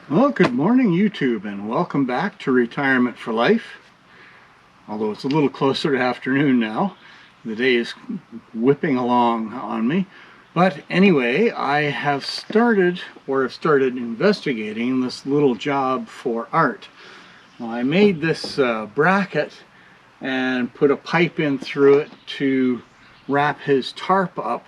Well, good morning YouTube, and welcome back to Retirement for Life. Although it's a little closer to afternoon now, the day is whipping along on me. But anyway, I have started investigating this little job for Art. I made this bracket and put a pipe in through it to wrap his tarp up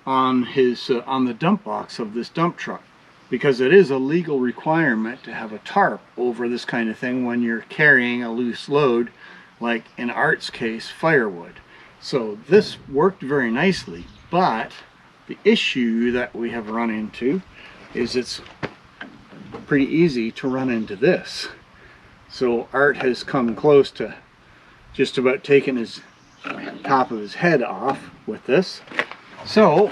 on the dump box of this dump truck, because it is a legal requirement to have a tarp over this kind of thing when you're carrying a loose load, like in Art's case, firewood. So this worked very nicely, but the issue that we have run into is it's pretty easy to run into this. So Art has come close to just about taking his top of his head off with this. So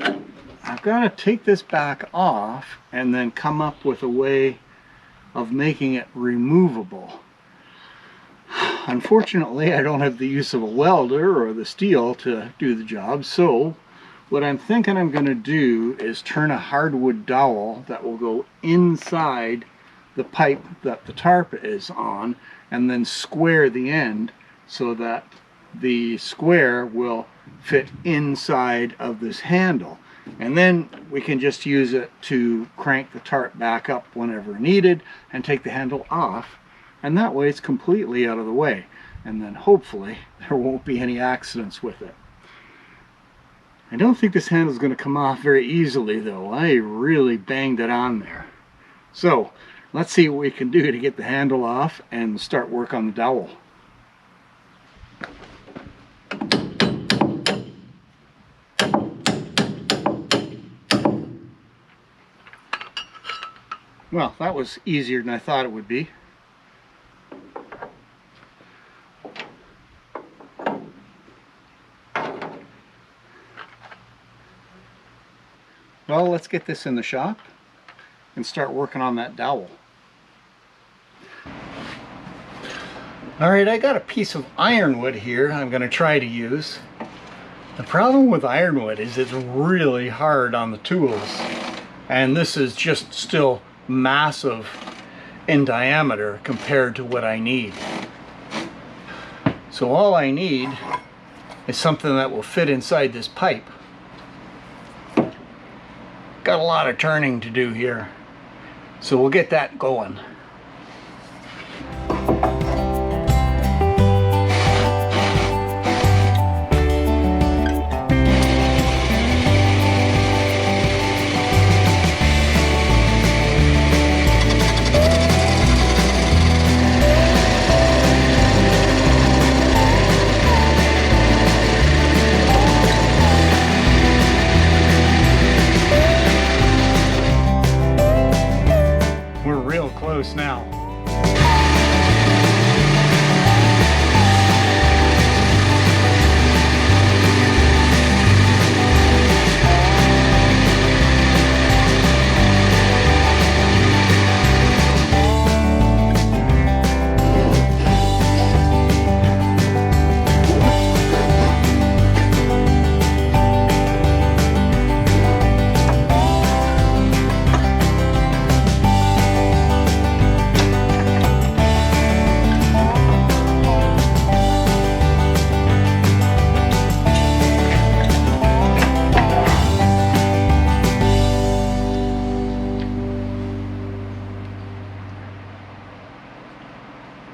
I've got to take this back off and then come up with a way of making it removable. Unfortunately, I don't have the use of a welder or the steel to do the job, so what I'm thinking I'm going to do is turn a hardwood dowel that will go inside the pipe that the tarp is on, and then square the end so that the square will fit inside of this handle. And then we can just use it to crank the tarp back up whenever needed and take the handle off, and that way it's completely out of the way, and then hopefully there won't be any accidents with it. I don't think this handle is going to come off very easily though. I really banged it on there. So let's see what we can do to get the handle off and start work on the dowel. Well, that was easier than I thought it would be. Well, let's get this in the shop and start working on that dowel. Alright, I got a piece of ironwood here I'm going to try to use. The problem with ironwood is it's really hard on the tools, and this is just still massive in diameter compared to what I need. So all I need is something that will fit inside this pipe. Got a lot of turning to do here, so we'll get that going. Now.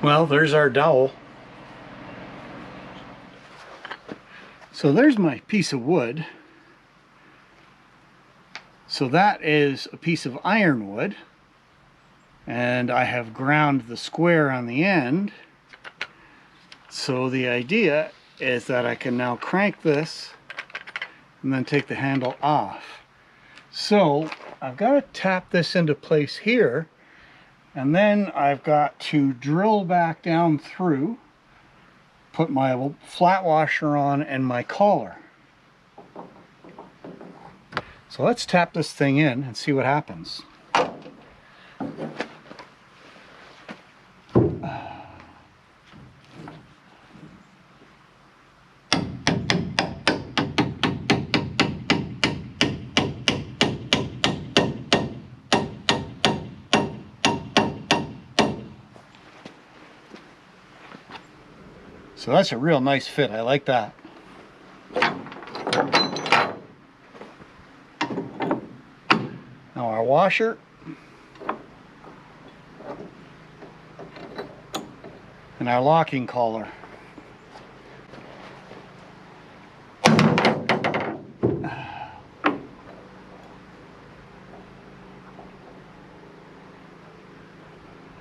Well, there's our dowel. So there's my piece of wood. So that is a piece of ironwood, and I have ground the square on the end. So the idea is that I can now crank this and then take the handle off. So I've got to tap this into place here, and then I've got to drill back down through, put my flat washer on and my collar. So let's tap this thing in and see what happens. So that's a real nice fit. I like that. Now our washer. And our locking collar.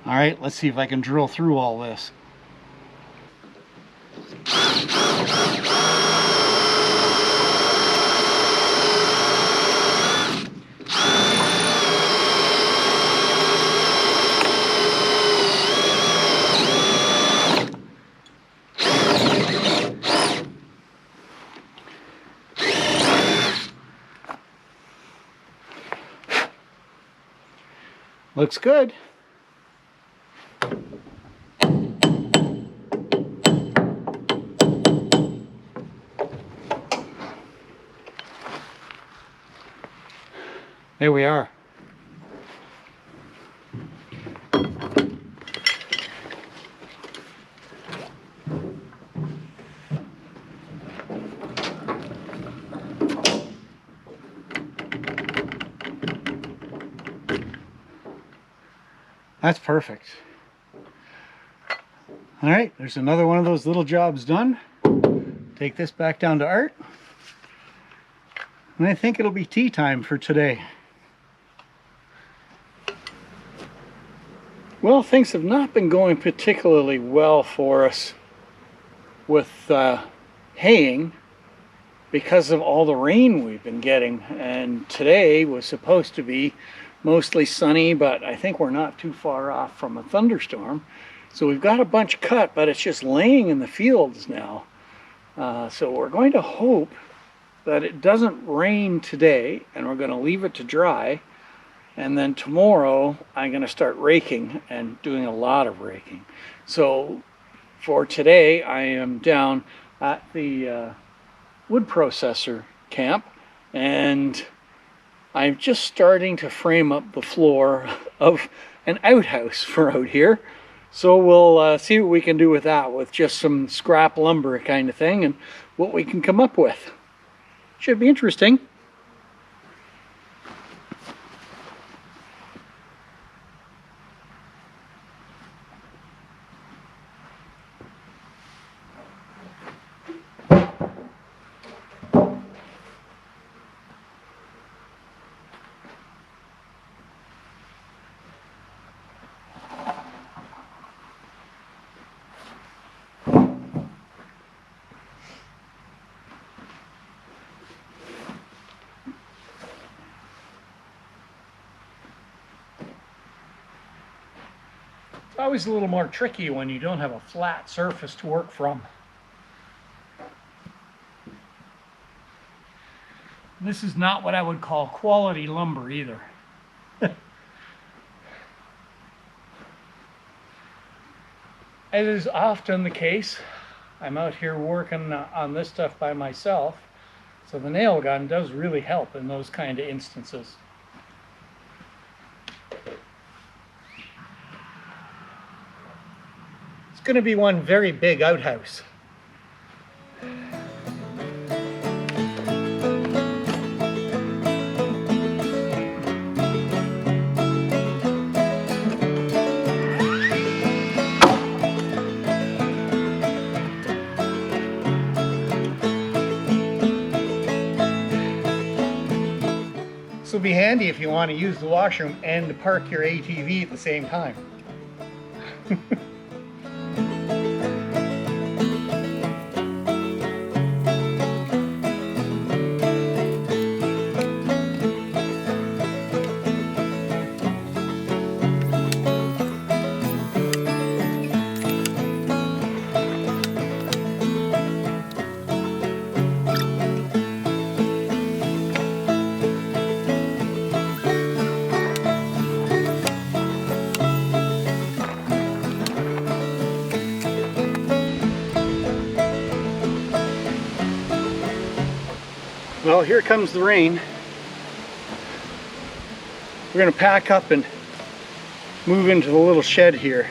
All right, let's see if I can drill through all this. Looks good. There we are. That's perfect. All right, there's another one of those little jobs done. Take this back down to Art. And I think it'll be tea time for today. Well, things have not been going particularly well for us with haying because of all the rain we've been getting. And today was supposed to be mostly sunny, but I think we're not too far off from a thunderstorm. So we've got a bunch cut, but it's just laying in the fields now. So we're going to hope that it doesn't rain today, and we're going to leave it to dry. And then tomorrow I'm going to start raking and doing a lot of raking. So for today I am down at the wood processor camp, and I'm just starting to frame up the floor of an outhouse for out here. So we'll see what we can do with that, with just some scrap lumber kind of thing, and what we can come up with. Should be interesting. It's always a little more tricky when you don't have a flat surface to work from. This is not what I would call quality lumber either. As is often the case, I'm out here working on this stuff by myself, so the nail gun does really help in those kind of instances. It's going to be one very big outhouse. This will be handy if you want to use the washroom and to park your ATV at the same time. Well, here comes the rain. We're going to pack up and move into the little shed here.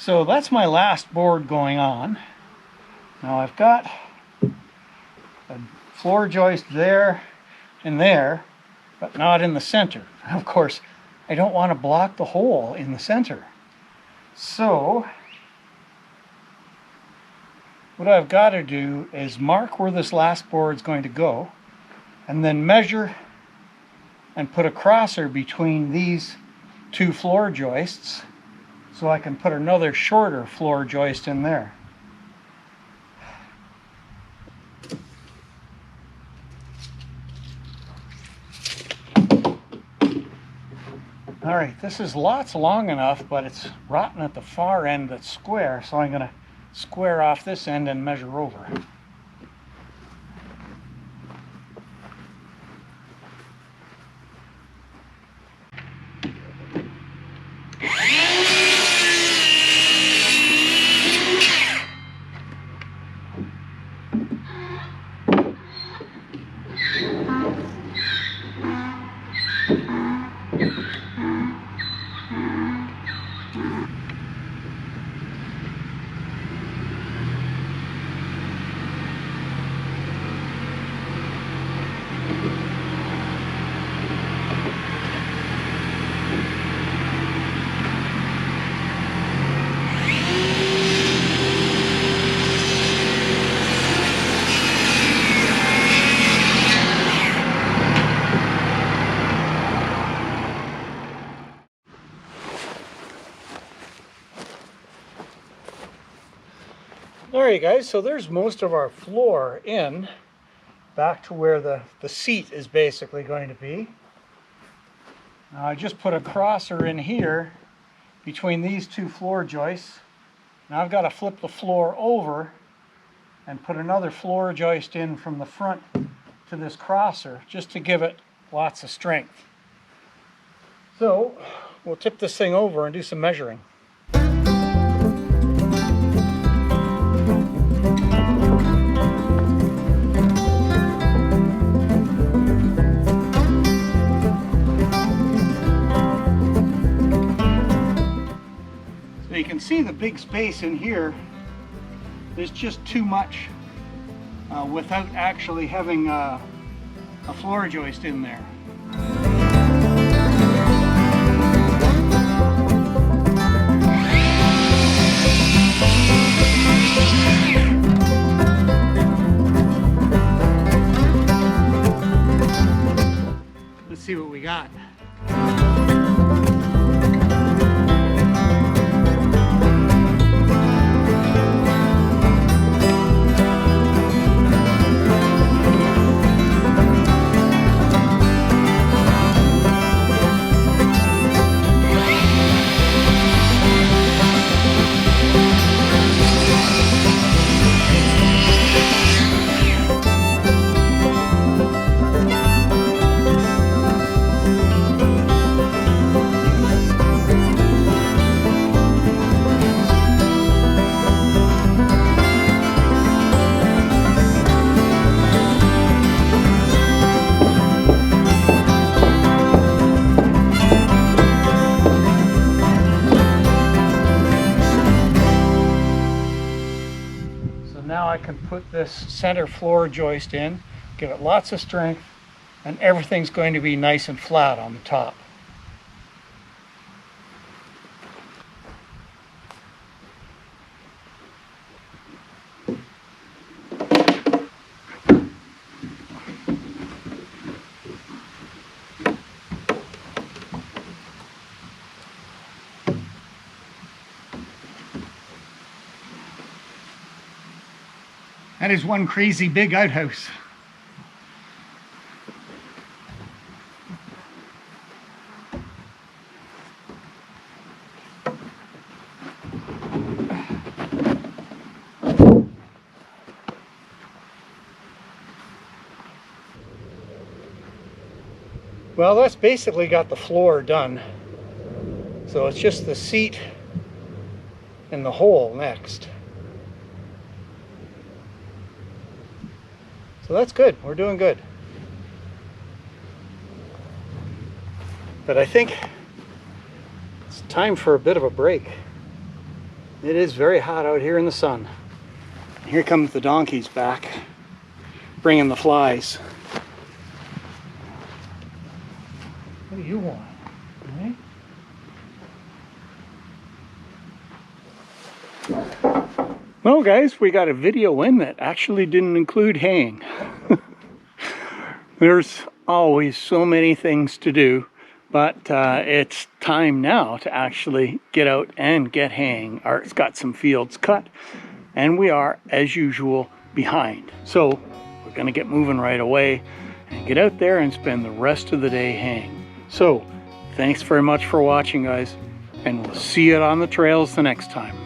So that's my last board going on. Now I've got a floor joist there and there, but not in the center. Of course, I don't want to block the hole in the center. So what I've got to do is mark where this last board is going to go, and then measure and put a crosser between these two floor joists so I can put another shorter floor joist in there. All right, this is lots long enough, but it's rotten at the far end that's square, so I'm going to square off this end and measure over. Alright guys, so there's most of our floor in, back to where the seat is basically going to be. Now I just put a crosser in here between these two floor joists. Now I've got to flip the floor over and put another floor joist in from the front to this crosser just to give it lots of strength. So we'll tip this thing over and do some measuring. You can see the big space in here. There's just too much without actually having a floor joist in there. Let's see what we got. Now I can put this center floor joist in, give it lots of strength, and everything's going to be nice and flat on the top. That is one crazy big outhouse. Well, that's basically got the floor done. So it's just the seat and the hole next. So that's good. We're doing good. But I think it's time for a bit of a break. It is very hot out here in the sun. Here comes the donkeys back, bringing the flies. What do you want? Right? Well, guys, we got a video in that actually didn't include haying. There's always so many things to do, but it's time now to actually get out and get haying. Art's got some fields cut, and we are, as usual, behind. So we're gonna get moving right away and get out there and spend the rest of the day haying. So thanks very much for watching, guys, and we'll see you on the trails the next time.